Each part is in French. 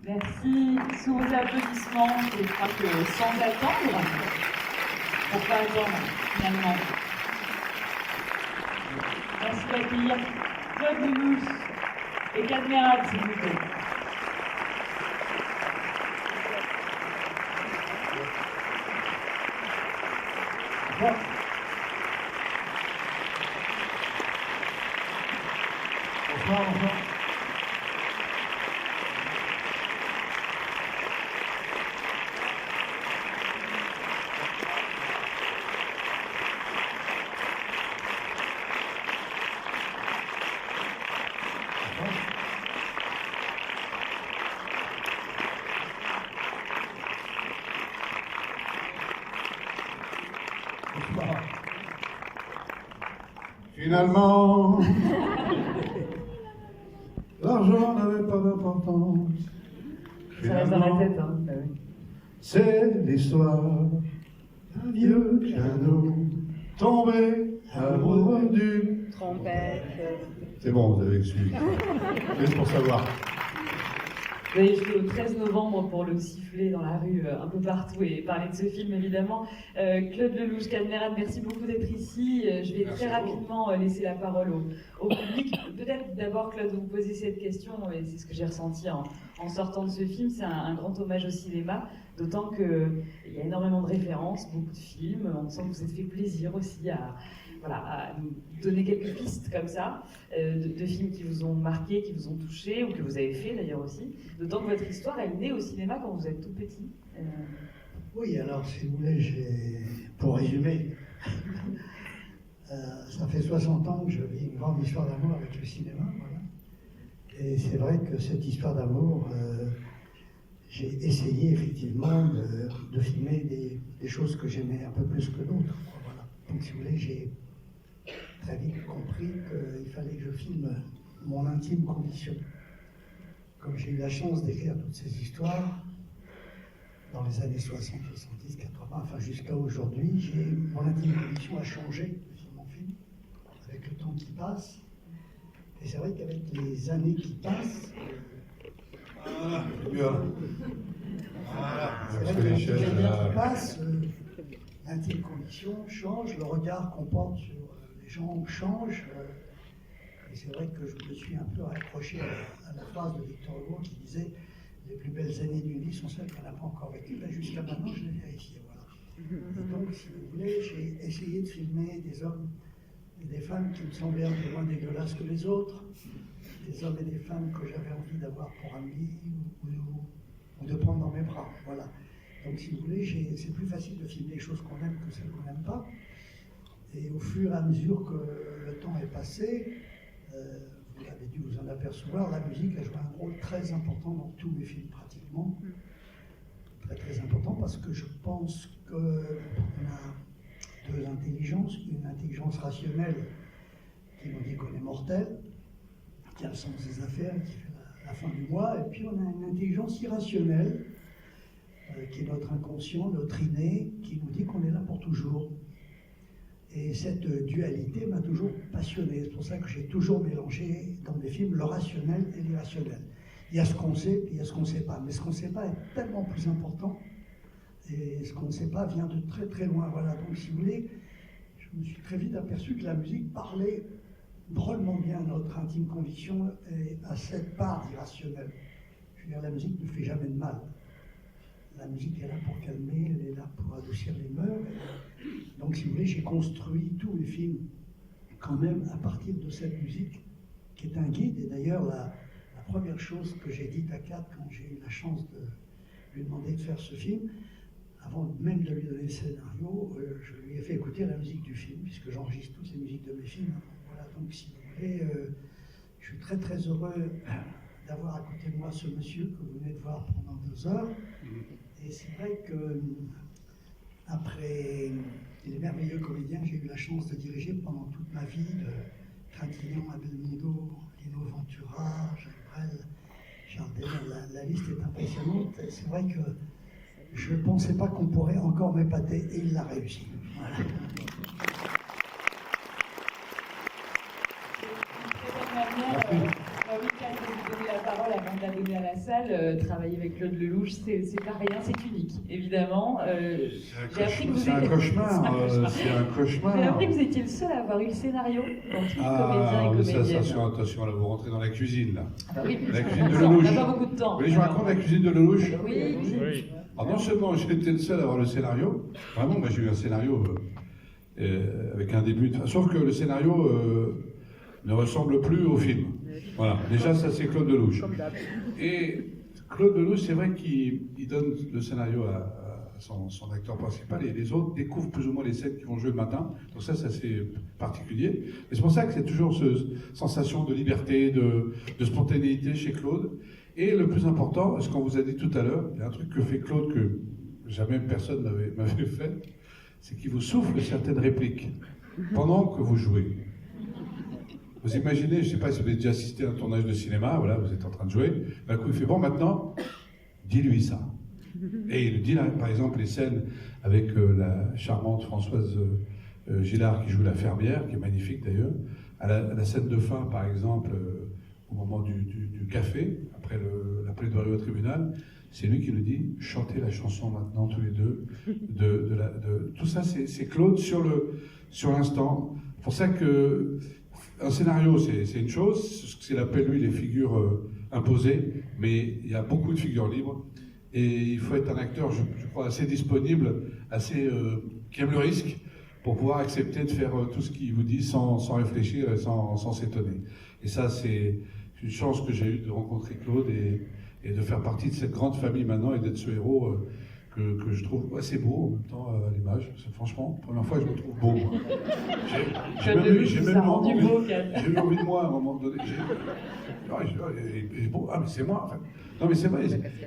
Merci, sous vos applaudissements, je crois que sans attendre, pourquoi attendre finalement. Merci d'accueillir Claude Lelouch et Cadmerade, s'il vous plaît. Bonsoir, bonsoir. Finalement, l'argent n'avait pas d'importance. Ça reste dans la tête, hein. C'est l'histoire d'un vieux piano tombé amoureux d'une Trompette. C'est bon, vous avez suivi. Juste pour savoir. Vous avez joué au 13 novembre pour le siffler dans la rue un peu partout et parler de ce film évidemment. Claude Lelouch, Cadmerade, merci beaucoup d'être ici. Je vais très rapidement laisser la parole au public. Peut-être d'abord, Claude, vous poser cette question, et c'est ce que j'ai ressenti en sortant de ce film. C'est un grand hommage au cinéma, d'autant qu'il y a énormément de références, beaucoup de films. On sent que vous êtes fait plaisir aussi à nous donner quelques pistes comme ça, de films qui vous ont marqué, qui vous ont touché, ou que vous avez fait d'ailleurs aussi. D'autant que votre histoire, elle naît au cinéma quand vous êtes tout petit. Oui, alors si vous voulez, pour résumer, ça fait 60 ans que je vis une grande histoire d'amour avec le cinéma, voilà. Et c'est vrai que cette histoire d'amour, j'ai essayé effectivement de filmer des choses que j'aimais un peu plus que d'autres. Voilà. Donc si vous voulez, j'ai très vite compris qu'il fallait que je filme mon intime condition. Comme j'ai eu la chance d'écrire toutes ces histoires, dans les années 60, 70, 80, enfin jusqu'à aujourd'hui, mon intime condition a changé de film en film, avec le temps qui passe. Et c'est vrai qu'avec les années qui passent, Voilà, bien. Voilà. c'est vrai que avec les années qui passent, l'intime condition change, le regard qu'on porte sur les gens change. Et c'est vrai que je me suis un peu accroché à la phrase de Victor Hugo qui disait « Les plus belles années d'une vie sont celles qu'on n'a pas encore vécues ». Ben, jusqu'à maintenant, je l'ai vérifié. Voilà. Et donc, si vous voulez, j'ai essayé de filmer des hommes et des femmes qui me semblaient un peu moins dégueulasses que les autres, des hommes et des femmes que j'avais envie d'avoir pour amis ou de prendre dans mes bras. Voilà. Donc, si vous voulez, c'est plus facile de filmer les choses qu'on aime que celles qu'on n'aime pas. Et au fur et à mesure que le temps est passé, vous avez dû vous en apercevoir, la musique a joué un rôle très important dans tous mes films pratiquement. Très très important parce que je pense qu'on a deux intelligences, une intelligence rationnelle qui nous dit qu'on est mortel, qui a le sens des affaires, qui fait la fin du mois, et puis on a une intelligence irrationnelle qui est notre inconscient, notre inné, qui nous dit qu'on est là pour toujours. Et cette dualité m'a toujours passionné. C'est pour ça que j'ai toujours mélangé dans mes films le rationnel et l'irrationnel. Il y a ce qu'on sait, puis il y a ce qu'on ne sait pas. Mais ce qu'on ne sait pas est tellement plus important. Et ce qu'on ne sait pas vient de très très loin. Voilà. Donc si vous voulez, je me suis très vite aperçu que la musique parlait drôlement bien à notre intime conviction et à cette part d'irrationnel. Je veux dire, la musique ne fait jamais de mal. La musique est là pour calmer, elle est là pour adoucir les mœurs. Donc, si vous voulez, j'ai construit tous mes films quand même à partir de cette musique qui est un guide. Et d'ailleurs, la première chose que j'ai dite à Kat quand j'ai eu la chance de lui demander de faire ce film, avant même de lui donner le scénario, je lui ai fait écouter la musique du film, puisque j'enregistre toutes les musiques de mes films. Voilà, donc si vous voulez, je suis très très heureux d'avoir à côté de moi ce monsieur que vous venez de voir pendant 2 heures. Et c'est vrai que, après les merveilleux comédiens que j'ai eu la chance de diriger pendant toute ma vie, de Trintignant à Belmondo, Lino Ventura, Jacques Brel, Charles Denner, la liste est impressionnante. Et c'est vrai que je ne pensais pas qu'on pourrait encore m'épater, et il l'a réussi. Voilà. manière, Michael, de vous donner la parole avant de la donner à la salle. Travailler avec Claude Lelouch, c'est pas rien, c'est unique, évidemment. C'est un cauchemar. C'est un cauchemar. J'ai appris que vous étiez le seul à avoir eu le scénario dans tous les comédiens et comédiennes. Attention, là, vous rentrez dans la cuisine, là. Ah bah oui, la cuisine de Lelouch. On n'a pas beaucoup de temps. Vous voulez que je raconte la cuisine de Lelouch? Oui. Alors, non seulement j'étais le seul à avoir le scénario, vraiment, moi j'ai eu un scénario avec un début, sauf que le scénario ne ressemble plus au film. Voilà, déjà ça c'est Claude Lelouch. Et Claude Lelouch, c'est vrai qu'il donne le scénario à son acteur principal et les autres découvrent plus ou moins les scènes qui vont jouer le matin. Donc ça c'est particulier. Et c'est pour ça que c'est toujours cette sensation de liberté, de spontanéité chez Claude. Et le plus important, ce qu'on vous a dit tout à l'heure, il y a un truc que fait Claude que jamais personne m'avait fait, c'est qu'il vous souffle certaines répliques pendant que vous jouez. Vous imaginez, je ne sais pas si vous avez déjà assisté à un tournage de cinéma, voilà, vous êtes en train de jouer, d'un coup il fait bon maintenant, dis-lui ça. Et il dit là, par exemple les scènes avec la charmante Françoise Gillard qui joue la fermière, qui est magnifique d'ailleurs, à la scène de fin par exemple, au moment du café, après la plaidoirie au tribunal, c'est lui qui nous dit chantez la chanson maintenant tous les deux. Tout ça c'est Claude sur l'instant. C'est pour ça que un scénario c'est une chose, ce qu'il appelle lui les figures imposées, mais il y a beaucoup de figures libres et il faut être un acteur, je crois, assez disponible, assez qui aime le risque pour pouvoir accepter de faire tout ce qu'il vous dit sans réfléchir et sans s'étonner. Et ça c'est une chance que j'ai eue de rencontrer Claude et de faire partie de cette grande famille maintenant et d'être ce héros que je trouve assez beau en même temps à l'image. Franchement, première fois que je me trouve beau. J'ai même eu envie de moi à un moment donné. Bon, ah mais c'est moi en fait. Non mais c'est vrai.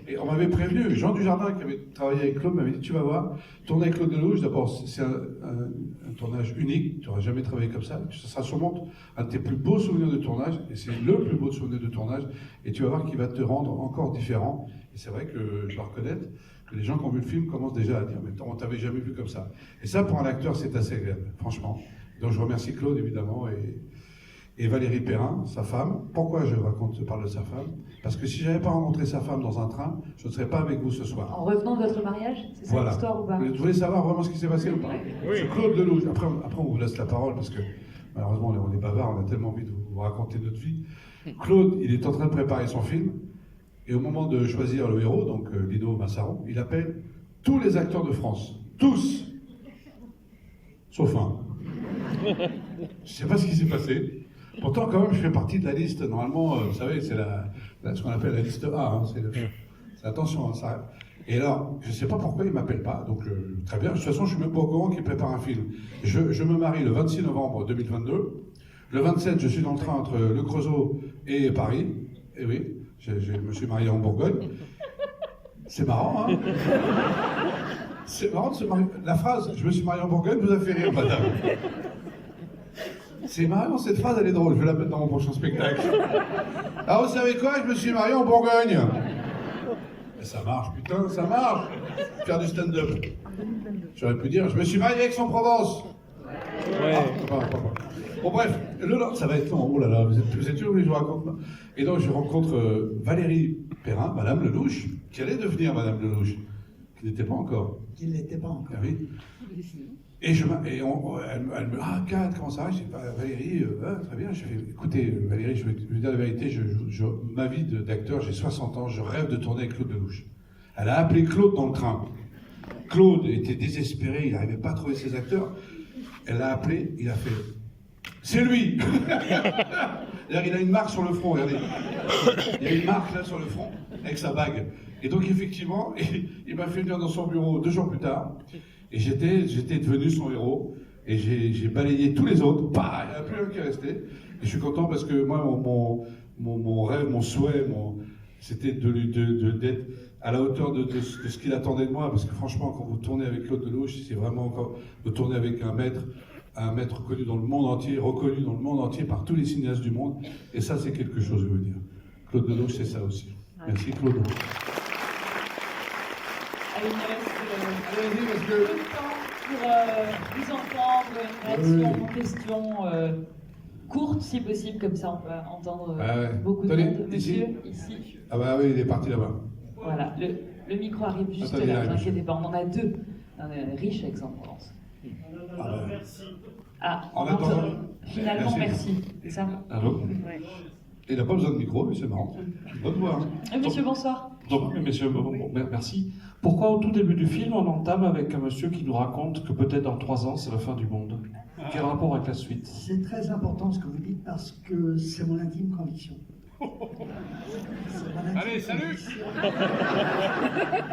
Et on m'avait prévenu, Jean Dujardin qui avait travaillé avec Claude m'avait dit tu vas voir, tourner avec Claude Lelouch, d'abord c'est un tournage unique, tu n'auras jamais travaillé comme ça, ce sera sûrement un de tes plus beaux souvenirs de tournage, et c'est le plus beau souvenir de tournage, et tu vas voir qu'il va te rendre encore différent. Et c'est vrai que je dois reconnaître que les gens qui ont vu le film commencent déjà à dire mais on t'avait jamais vu comme ça. Et ça pour un acteur c'est assez agréable, franchement. Donc je remercie Claude évidemment et Valérie Perrin, sa femme. Pourquoi je parle de sa femme? Parce que si je n'avais pas rencontré sa femme dans un train, je ne serais pas avec vous ce soir. En revenant de votre mariage, c'est ça voilà. l'histoire ou pas? Vous voulez savoir vraiment ce qui s'est passé ou pas? Oui. C'est Claude Lelouch. Après on vous laisse la parole parce que malheureusement on est bavard, on a tellement envie de vous raconter notre vie. Claude, il est en train de préparer son film et au moment de choisir le héros, donc Lino Massaron, il appelle tous les acteurs de France. Tous! Sauf un. Je ne sais pas ce qui s'est passé. Pourtant, quand même, je fais partie de la liste. Normalement, vous savez, c'est ce qu'on appelle la liste A. Hein, c'est attention, hein, ça. Et alors, je ne sais pas pourquoi il ne m'appelle pas. Donc, très bien. De toute façon, je ne suis même pas au courant qu'il prépare un film. Je me marie le 26 novembre 2022. Le 27, je suis dans le train entre Le Creusot et Paris. Et oui, je me suis marié en Bourgogne. C'est marrant, hein? C'est marrant de se marier. La phrase « je me suis marié en Bourgogne » vous a fait rire, madame. C'est marrant, cette phrase, elle est drôle. Je vais la mettre dans mon prochain spectacle. Ah, vous savez quoi? Je me suis marié en Bourgogne. Et ça marche, putain, ça marche. Faire du stand-up. J'aurais pu dire, je me suis marié avec Aix-en-Provence. Ouais. Bon, bref, ça va être long. Oh là là, vous êtes sûr que je vous raconte? Et donc, je rencontre Valérie Perrin, Madame Lelouch, qui allait devenir Madame Lelouch, qui n'était pas encore. Qui ne l'était pas encore. Ah oui. Et elle me dit, ah, Kat, comment ça va? Je dis, Valérie, très bien. Je fais, écoutez, Valérie, je vais vous dire la vérité, ma vie d'acteur, j'ai 60 ans, je rêve de tourner avec Claude Lelouch. Elle a appelé Claude dans le train. Claude était désespéré, il n'arrivait pas à trouver ses acteurs. Elle l'a appelé, il a fait, c'est lui! D'ailleurs, il a une marque sur le front, regardez. Il y a une marque là sur le front, avec sa bague. Et donc, effectivement, il m'a fait venir dans son bureau 2 jours plus tard. Et j'étais devenu son héros, et j'ai balayé tous les autres, bah, il n'y en a plus un qui est resté. Et je suis content parce que moi, mon rêve, mon souhait, c'était d'être à la hauteur de ce qu'il attendait de moi, parce que franchement, quand vous tournez avec Claude Lelouch, c'est vraiment encore, vous tournez avec un maître connu dans le monde entier, reconnu dans le monde entier par tous les cinéastes du monde, et ça, c'est quelque chose, je veux dire. Claude Lelouch, c'est ça aussi. Merci, Claude. Il me reste peu de temps pour vous entendre, une réaction, une question courte si possible, comme ça on peut entendre beaucoup Tenez, de monde. Monsieur, ici. Ah bah oui, il est parti là-bas. Voilà, le micro arrive juste Attendez, là, ne là, vous inquiétez pas, on en a deux. On est riche avec Aix-en-Provence. Merci. Ah, En attendant, finalement, merci. C'est ça? Allô? Il n'a pas besoin de micro, mais c'est marrant. Bonne voix. Hein. Monsieur, bonsoir. Donc, messieurs, merci. Pourquoi au tout début du film, on entame avec un monsieur qui nous raconte que peut-être dans 3 ans, c'est la fin du monde? Quel rapport avec la suite? C'est très important ce que vous dites parce que c'est mon intime conviction. Allez, salut!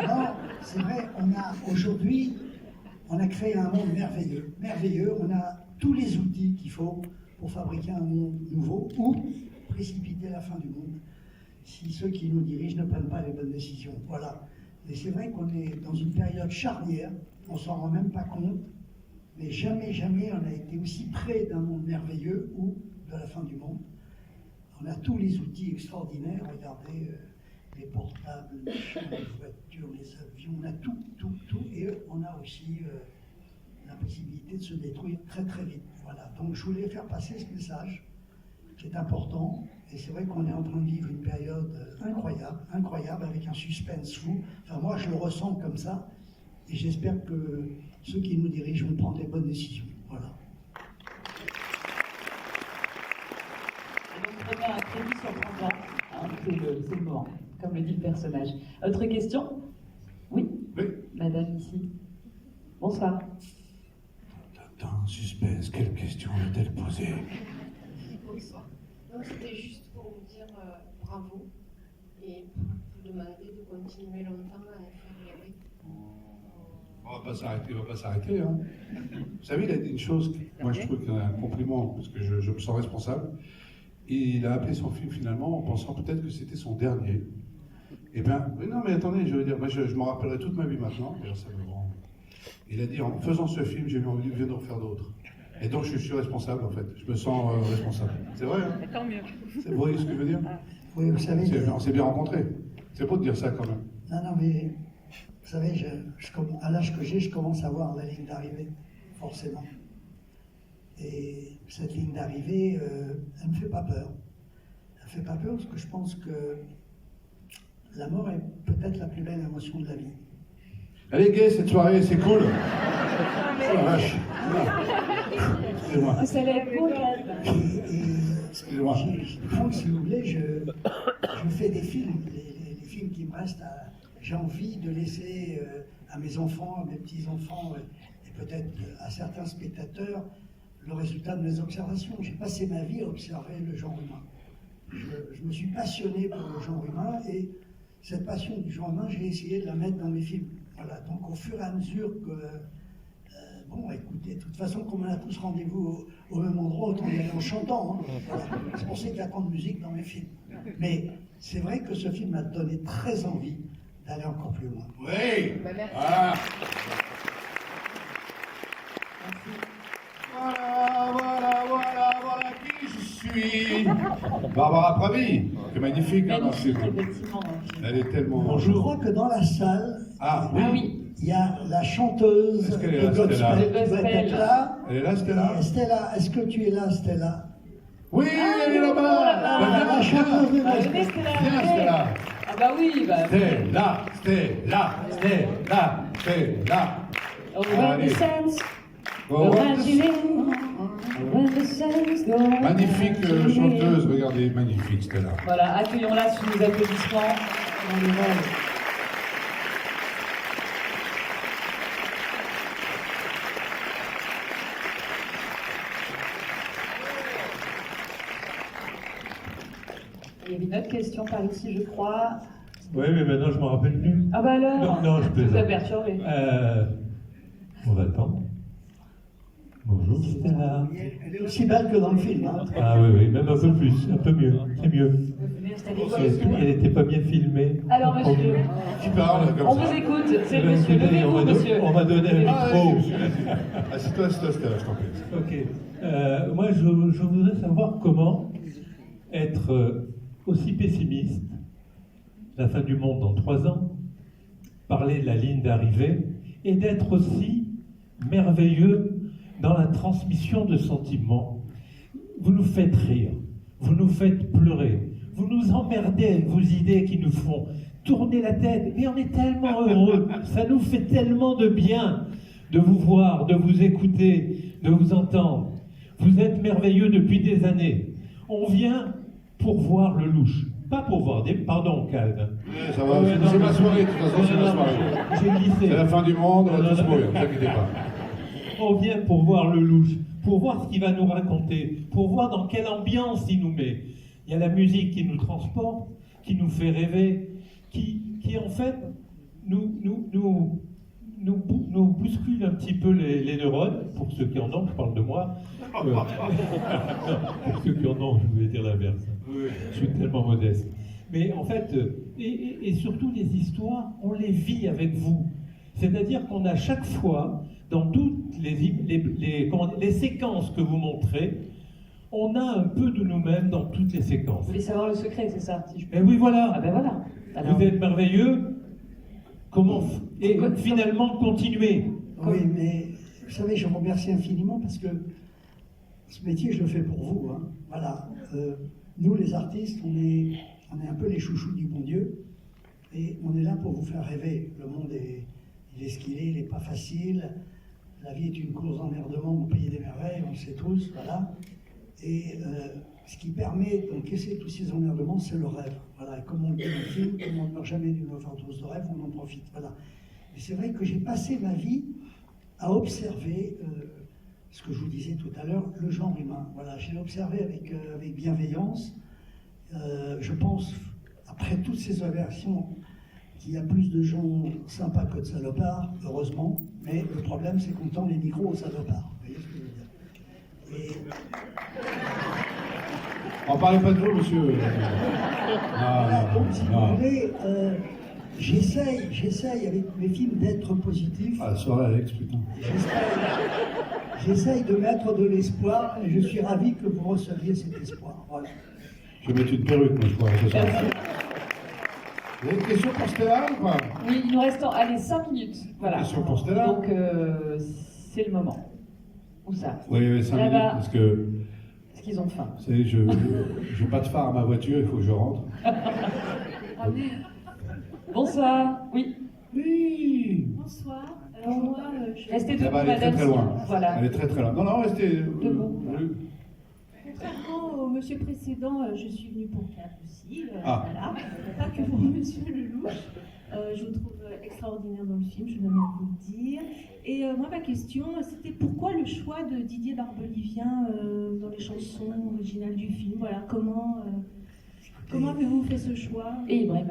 Non, c'est vrai, aujourd'hui, on a créé un monde merveilleux. Merveilleux, on a tous les outils qu'il faut pour fabriquer un monde nouveau ou précipiter la fin du monde si ceux qui nous dirigent ne prennent pas les bonnes décisions. Voilà. Et c'est vrai qu'on est dans une période charnière, on s'en rend même pas compte, mais jamais, jamais on a été aussi près d'un monde merveilleux ou de la fin du monde. On a tous les outils extraordinaires, regardez, les portables, les voitures, les avions, on a tout, et on a aussi la possibilité de se détruire très très vite. Voilà, donc je voulais faire passer ce message qui est important, et c'est vrai qu'on est en train de vivre une période incroyable, avec un suspense fou. Enfin moi je le ressens comme ça, et j'espère que ceux qui nous dirigent vont prendre les bonnes décisions. Voilà. Donc, un crédit sur 30 ans, hein, c'est le moment, comme le dit le personnage. Autre question? Oui? Oui. Madame ici. Bonsoir. Attends, suspense, quelle question a-t-elle posée? Bonsoir. Donc c'était juste pour vous dire bravo et vous demander de continuer longtemps à faire rêver. On va pas s'arrêter. Hein. Vous savez, il a dit une chose, moi je trouve qu'il y a un compliment, parce que je me sens responsable. Il a appelé son film finalement en pensant peut-être que c'était son dernier. Eh bien, non mais attendez, je veux dire, moi je m'en rappellerai toute ma vie maintenant, d'ailleurs ça me rend. Il a dit, en faisant ce film, j'ai eu envie de en faire d'autres. Et donc je suis responsable en fait, je me sens responsable. C'est vrai, hein? Tant mieux. Vous voyez ce que je veux dire? Oui, vous savez. On s'est bien rencontrés. C'est beau de dire ça quand même. Non, mais vous savez, à l'âge que j'ai, je commence à voir la ligne d'arrivée, forcément. Et cette ligne d'arrivée, elle ne me fait pas peur. Elle ne fait pas peur parce que je pense que la mort est peut-être la plus belle émotion de la vie. Elle est gaie cette soirée, c'est cool. Oh la vache. Excusez-moi. Oh, ça l'a beau, Excusez-moi. Donc, si vous voulez, je fais des films, les films qui me restent. J'ai envie de laisser à mes enfants, à mes petits-enfants, et peut-être à certains spectateurs, le résultat de mes observations. J'ai passé ma vie à observer le genre humain. Je me suis passionné pour le genre humain, et cette passion du genre humain, j'ai essayé de la mettre dans mes films. Voilà, donc au fur et à mesure que... bon, écoutez, de toute façon, comme on a tous rendez-vous au même endroit, autant y aller en chantant. Hein. Voilà. C'est pour ça qu'il y a tant de musique dans mes films. Mais c'est vrai que ce film m'a donné très envie d'aller encore plus loin. Oui. Voilà. Voilà qui je suis. Barbara Pravi, c'est magnifique. Magnifique, effectivement. Elle est tellement... Bon, je crois que dans la salle, Ah oui. il y a la chanteuse Est-ce qu'elle est là, de Gospel Stella? qui doit être là. Elle est là, Stella? Et Stella, est-ce que tu es là, Stella? Oui, elle est là-bas. La chanteuse de Ah, Gospel. venez, Stella, Viens, venez. Stella. Ah bah oui, bah... Stella, Stella, Stella, Stella. Oh, when the sense, Oh, when the sense goes... magnifique chanteuse, regardez, magnifique Stella. Voilà, accueillons-la sous les applaudissements. Il y avait une autre question par ici, je crois. Oui, mais maintenant je m'en rappelle plus. Ah bah alors, Non, je ça vous a plaisante. perturbé. On va attendre. Bonjour Stella. Elle est aussi belle que dans le film. Hein. Ah oui, même un peu plus, un peu mieux, c'est mieux. Venez installer Elle n'était pas bien filmée. Alors monsieur, Qui parle comme on ça? vous écoute, c'est Eh le ben, monsieur, écoutez, levez-vous monsieur. on va donner un Ah, micro. oui, Assieds-toi, Stella, je t'en prie. Ok. Moi, je voudrais savoir comment être aussi pessimiste, la fin du monde dans 3 ans, parler de la ligne d'arrivée, et d'être aussi merveilleux dans la transmission de sentiments. vous nous faites rire, vous nous faites pleurer, vous nous emmerdez avec vos idées qui nous font tourner la tête, mais on est tellement heureux, ça nous fait tellement de bien de vous voir, de vous écouter, de vous entendre. Vous êtes merveilleux depuis des années. On vient pour voir le louche, pas pour voir des... Pardon, Calme. Ça va, c'est ma soirée, de toute façon, c'est ma soirée. J'ai glissé. C'est la fin du monde, on va tous mourir, ne vous inquiétez pas. On vient pour voir le louche, pour voir ce qu'il va nous raconter, pour voir dans quelle ambiance il nous met. Il y a la musique qui nous transporte, qui nous fait rêver, qui en fait nous bouscule un petit peu les neurones, pour ceux qui en ont, je parle de moi. Pour ceux qui en ont, je voulais dire l'inverse. Je suis tellement modeste. Mais en fait, et surtout les histoires, on les vit avec vous. C'est-à-dire qu'on a chaque fois, dans toutes les séquences que vous montrez, on a un peu de nous-mêmes dans toutes les séquences. Vous voulez savoir le secret, c'est ça si je peux... Et oui, voilà. Ah ben voilà. Alors... Vous êtes merveilleux. Comment et finalement continuer. Oui, mais vous savez, je vous remercie infiniment parce que ce métier, je le fais pour vous. Hein. Voilà. Nous, les artistes, on est un peu les chouchous du bon Dieu et on est là pour vous faire rêver. Le monde il est ce qu'il est, il n'est pas facile. La vie est une course d'emmerdement au pays des merveilles, on le sait tous, voilà. Et ce qui permet d'encaisser tous ces emmerdements, c'est le rêve. Voilà. Et comme on le dit dans le film, comme on ne meurt jamais d'une overdose de rêve, on en profite. Voilà. Et c'est vrai que j'ai passé ma vie à observer ce que je vous disais tout à l'heure, le genre humain. Voilà, j'ai observé avec bienveillance. Je pense, après toutes ces aversions, qu'il y a plus de gens sympas que de salopards, heureusement. Mais le problème, c'est qu'on tend les micros aux salopards. Vous voyez ce que je veux dire? Et... On ne parlait pas de vous, monsieur. Voilà, donc si vous voulez, j'essaye avec mes films d'être positif. Ah, la soirée, Alex, putain. J'essaye de mettre de l'espoir et je suis ravi que vous receviez cet espoir. Voilà. Je vais mettre une perruque, moi, je crois. Vous avez une question pour Stella ou pas? Oui, il nous reste, allez, 5 minutes. Voilà. Question pour Stella. Donc, c'est le moment. Où ça? Oui, 5 minutes, parce que... Est-ce qu'ils ont faim? Vous savez, je n'ai pas de phare à ma voiture, il faut que je rentre. Ah oui. Bonsoir. Oui. Oui. Bonsoir. Alors moi, je... Restez debout, Elle est très madame. très loin. Voilà. Elle est très très loin. Non, restez debout. Contrairement au monsieur précédent, je suis venue pour Cap aussi. Ah. Voilà. Pas que pour monsieur Lelouch. Je vous trouve extraordinaire dans le film, je vais même vous le dire. Et moi, ma question, c'était pourquoi le choix de Didier Barbelivien dans les chansons originales du film? Voilà, comment avez-vous fait ce choix? Et Ibrahim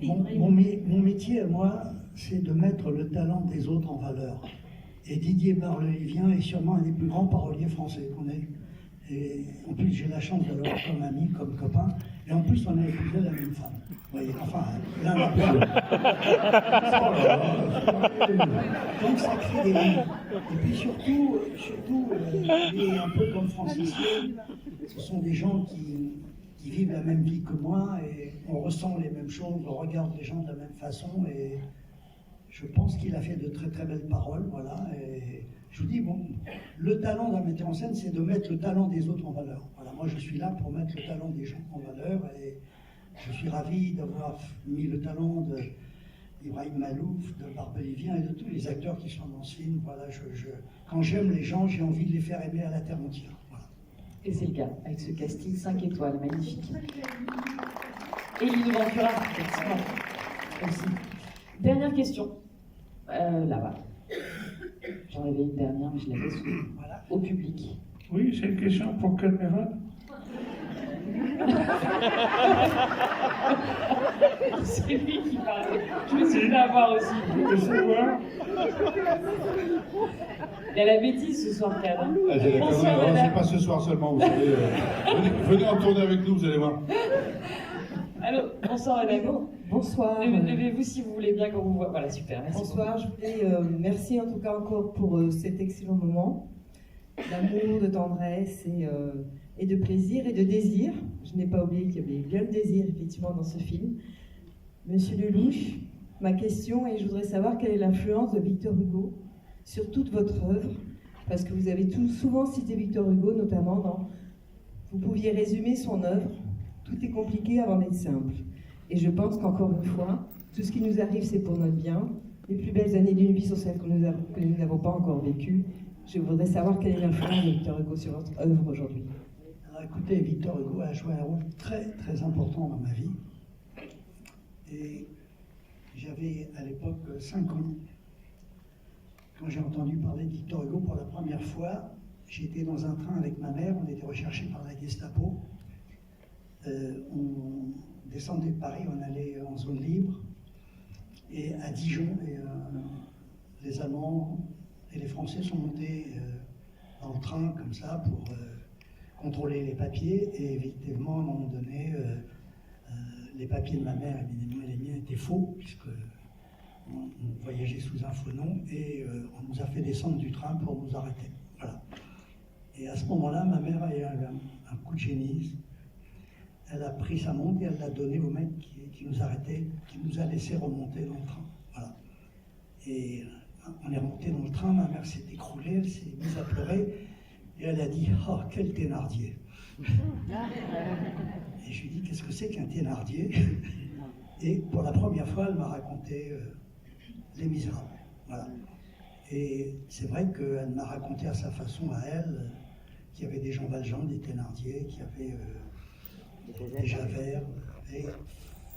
Mon métier à moi, c'est de mettre le talent des autres en valeur. Et Didier Barbelivien est sûrement un des plus grands paroliers français qu'on ait eu. Et en plus, j'ai la chance de l'avoir comme ami, comme copain. Et en plus, on a épousé la même femme. Vous voyez, enfin, l'un après l'autre. Donc, ça crée des liens. Et puis surtout, il est un peu comme Francis Lay. Ce sont des gens qui vivent la même vie que moi et on ressent les mêmes choses, on regarde les gens de la même façon. Et je pense qu'il a fait de très très belles paroles, voilà. Et je vous dis, bon, le talent d'un metteur en scène, c'est de mettre le talent des autres en valeur. Voilà, moi je suis là pour mettre le talent des gens en valeur et je suis ravi d'avoir mis le talent d'Ibrahim Malouf, de Barbelivien et de tous les acteurs qui sont dans ce film. Voilà, quand j'aime les gens, j'ai envie de les faire aimer à la terre entière. Voilà. Et c'est le cas, avec ce casting 5 étoiles, magnifique. Et Lino Ventura, effectivement, aussi. Dernière question, là-bas. J'en avais une dernière, mais je l'avais au public. Oui, c'est une question pour Calmeron. C'est lui qui parle. Je me suis fait avoir aussi. Il y a la bêtise ce soir, quand même. Ah, Bonsoir, c'est madame. pas ce soir seulement, vous savez. Venez en tourner avec nous, vous allez voir. Allô, bonsoir, madame. Bonsoir. Levez-vous si vous voulez bien qu'on vous voit. Voilà, super. Merci Bonsoir, je voulais merci en tout cas encore pour cet excellent moment d'amour, de tendresse et de plaisir et de désir. Je n'ai pas oublié qu'il y avait bien le désir effectivement dans ce film. Monsieur Lelouch, ma question est, je voudrais savoir quelle est l'influence de Victor Hugo sur toute votre œuvre, parce que vous avez souvent cité Victor Hugo, notamment dans vous pouviez résumer son œuvre. Tout est compliqué avant d'être simple. Et je pense qu'encore une fois, tout ce qui nous arrive, c'est pour notre bien. Les plus belles années d'une vie sont celles que nous n'avons pas encore vécues. Je voudrais savoir quelle est l'influence de Victor Hugo sur votre œuvre aujourd'hui. Alors écoutez, Victor Hugo a joué un rôle très très important dans ma vie. Et j'avais à l'époque 5 ans. Quand j'ai entendu parler de Victor Hugo pour la première fois, j'étais dans un train avec ma mère, on était recherchés par la Gestapo. On descendait de Paris, on allait en zone libre. Et à Dijon, les Allemands et les Français sont montés dans le train comme ça pour contrôler les papiers. Et effectivement, à un moment donné, les papiers de ma mère et les miens étaient faux, puisque on voyageait sous un faux nom, et on nous a fait descendre du train pour nous arrêter. Voilà. Et à ce moment-là, ma mère a eu un coup de génie. Elle a pris sa montre et elle l'a donnée au mec qui nous arrêtait, qui nous a laissé remonter dans le train. Voilà. Et on est remonté dans le train, ma mère s'est écroulée, elle s'est mise à pleurer, et elle a dit « Oh, quel Thénardier !» Et je lui ai dit « Qu'est-ce que c'est qu'un Thénardier ?» Et pour la première fois, elle m'a raconté Les Misérables. Voilà. Et c'est vrai qu'elle m'a raconté à sa façon, à elle, qu'il y avait des Jean Valjean, des Thénardier, qu'il y avait des Javert. Et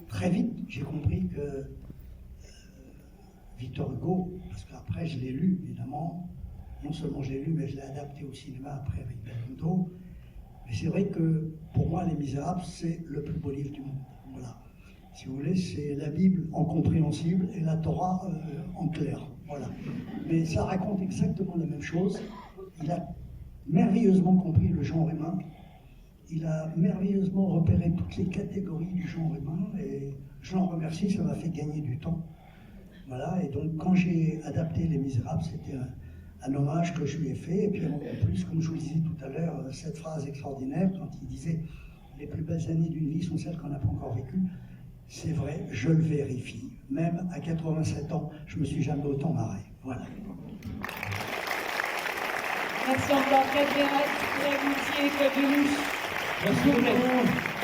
très vite, j'ai compris que Victor Hugo, parce qu'après je l'ai lu, évidemment, non seulement je l'ai lu, mais je l'ai adapté au cinéma après avec Belmondo. Mais c'est vrai que pour moi, Les Misérables, c'est le plus beau livre du monde. Voilà. Si vous voulez, c'est la Bible en compréhensible et la Torah en clair. Voilà. Mais ça raconte exactement la même chose. Il a merveilleusement compris le genre humain. Il a merveilleusement repéré toutes les catégories du genre humain. Et je l'en remercie, ça m'a fait gagner du temps. Voilà. Et donc, quand j'ai adapté Les Misérables, c'était un hommage que je lui ai fait. Et puis, en plus, comme je vous le disais tout à l'heure, cette phrase extraordinaire, quand il disait « Les plus belles années d'une vie sont celles qu'on n'a pas encore vécues », c'est vrai, je le vérifie. Même à 87 ans, je ne me suis jamais autant marré. Voilà. Merci encore, Claude Verret, Claude Lelouch. Merci beaucoup.